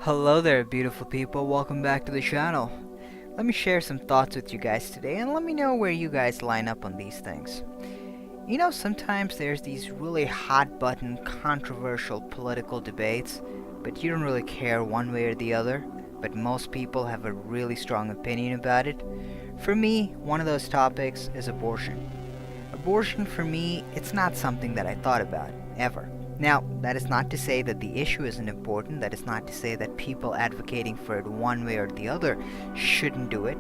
Hello there, beautiful people. Welcome back to the channel. Let me share some thoughts with you guys today and let me know where you guys line up on these things. Sometimes there's these really hot button, controversial political debates, but you don't really care one way or the other, but most people have a really strong opinion about it. For me, one of those topics is abortion. Abortion for me, it's not something that I thought about, ever. Now, that is not to say that the issue isn't important, that is not to say that people advocating for it one way or the other shouldn't do it.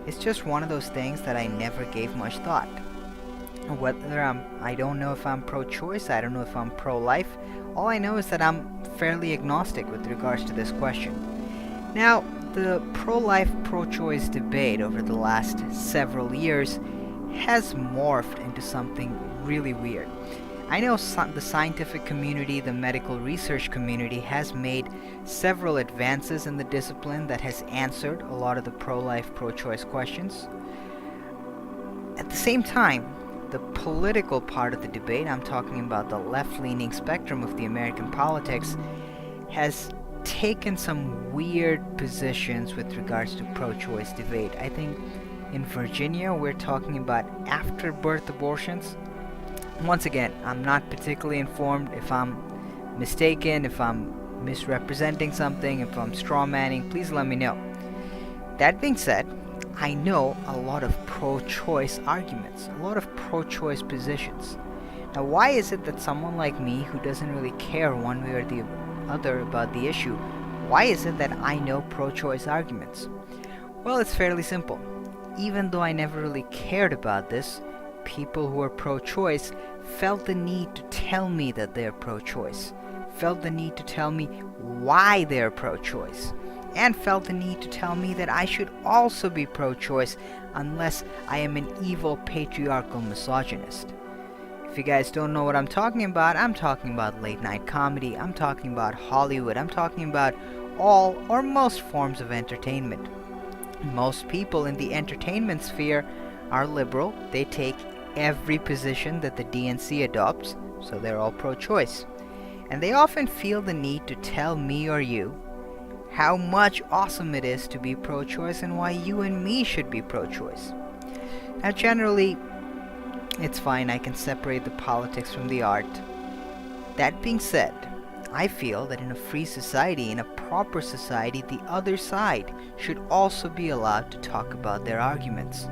It's just one of those things that I never gave much thought. I don't know if I'm pro-choice, I don't know if I'm pro-life. All I know is that I'm fairly agnostic with regards to this question. Now, the pro-life, pro-choice debate over the last several years has morphed into something really weird. I know the scientific community, the medical research community has made several advances in the discipline that has answered a lot of the pro-life, pro-choice questions. At the same time, the political part of the debate, I'm talking about the left-leaning spectrum of the American politics, has taken some weird positions with regards to pro-choice debate. I think in Virginia we're talking about after-birth abortions. Once again, I'm not particularly informed. If I'm mistaken, if I'm misrepresenting something, if I'm strawmanning, please let me know. That being said, I know a lot of pro-choice arguments, a lot of pro-choice positions. Now, why is it that someone like me, who doesn't really care one way or the other about the issue, why is it that I know pro-choice arguments? Well, it's fairly simple. Even though I never really cared about this, people who are pro-choice felt the need to tell me that they're pro-choice, felt the need to tell me why they're pro-choice, and felt the need to tell me that I should also be pro-choice unless I am an evil patriarchal misogynist. If you guys don't know what I'm talking about late night comedy, I'm talking about Hollywood, I'm talking about all or most forms of entertainment. Most people in the entertainment sphere are liberal. They take every position that the DNC adopts, so they're all pro-choice. And they often feel the need to tell me or you how much awesome it is to be pro-choice and why you and me should be pro-choice. Now, generally, it's fine. I can separate the politics from the art. That being said, I feel that in a free society, in a proper society, the other side should also be allowed to talk about their arguments.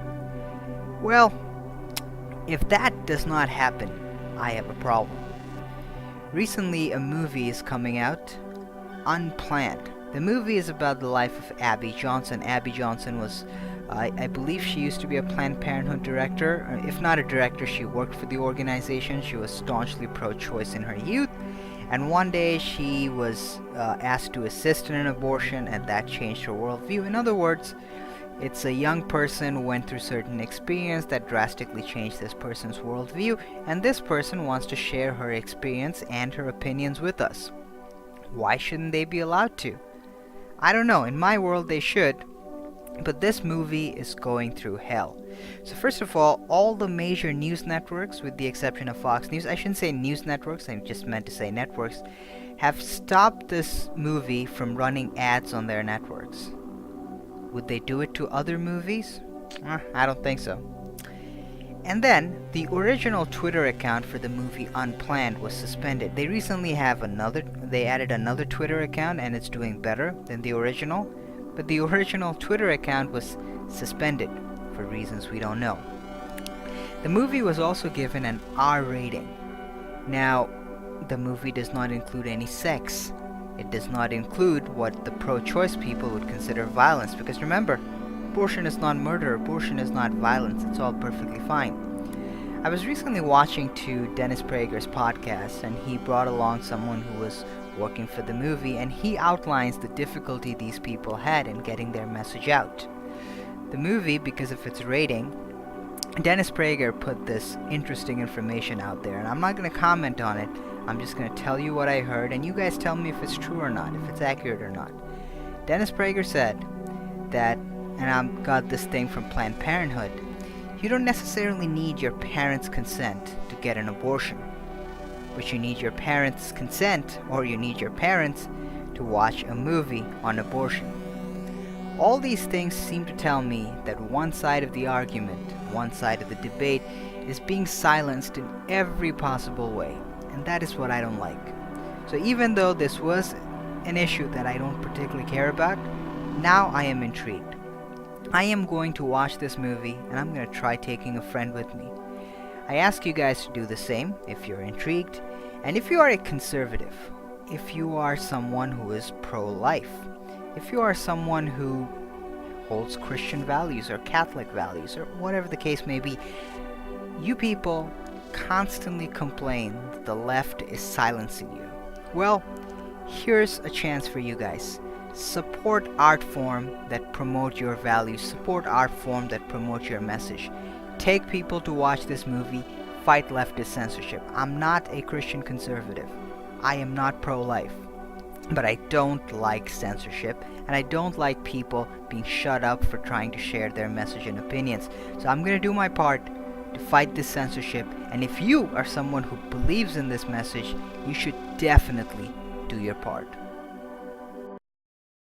Well, if that does not happen, I have a problem. Recently, a movie is coming out, Unplanned. The movie is about the life of Abby Johnson. Abby Johnson was, I believe she used to be a Planned Parenthood director. If not a director, she worked for the organization. She was staunchly pro-choice in her youth. And one day she was asked to assist in an abortion, and that changed her worldview. In other words, it's a young person who went through certain experience that drastically changed this person's worldview, and this person wants to share her experience and her opinions with us. Why shouldn't they be allowed to? I don't know. In my world, they should. But this movie is going through hell. So first of all the major news networks, with the exception of Fox News, I shouldn't say news networks, I just meant to say networks, have stopped this movie from running ads on their networks. Would they do it to other movies? I don't think so. And then, the original Twitter account for the movie Unplanned was suspended. They recently they added another Twitter account, and it's doing better than the original. But the original Twitter account was suspended for reasons we don't know. The movie was also given an R rating. Now, the movie does not include any sex. It does not include what the pro-choice people would consider violence, because remember, abortion is not murder, abortion is not violence, it's all perfectly fine. I was recently watching to Dennis Prager's podcast, and he brought along someone who was working for the movie, and he outlines the difficulty these people had in getting their message out. The movie, because of its rating, Dennis Prager put this interesting information out there, and I'm not going to comment on it. I'm just going to tell you what I heard, and you guys tell me if it's true or not, if it's accurate or not. Dennis Prager said that, and I've got this thing from Planned Parenthood, you don't necessarily need your parents' consent to get an abortion, but you need your parents' consent, or you need your parents to watch a movie on abortion. All these things seem to tell me that one side of the argument, one side of the debate, is being silenced in every possible way, and that is what I don't like. So even though this was an issue that I don't particularly care about, now I am intrigued. I am going to watch this movie, and I'm going to try taking a friend with me. I ask you guys to do the same if you're intrigued, and if you are a conservative, if you are someone who is pro-life, if you are someone who holds Christian values or Catholic values or whatever the case may be, you people constantly complain that the left is silencing you. Well, here's a chance for you guys. Support art form that promote your values, support art form that promote your message. Take people to watch this movie, fight leftist censorship. I'm not a Christian conservative. I am not pro-life. But I don't like censorship, and I don't like people being shut up for trying to share their message and opinions. So I'm going to do my part to fight this censorship, and if you are someone who believes in this message, you should definitely do your part.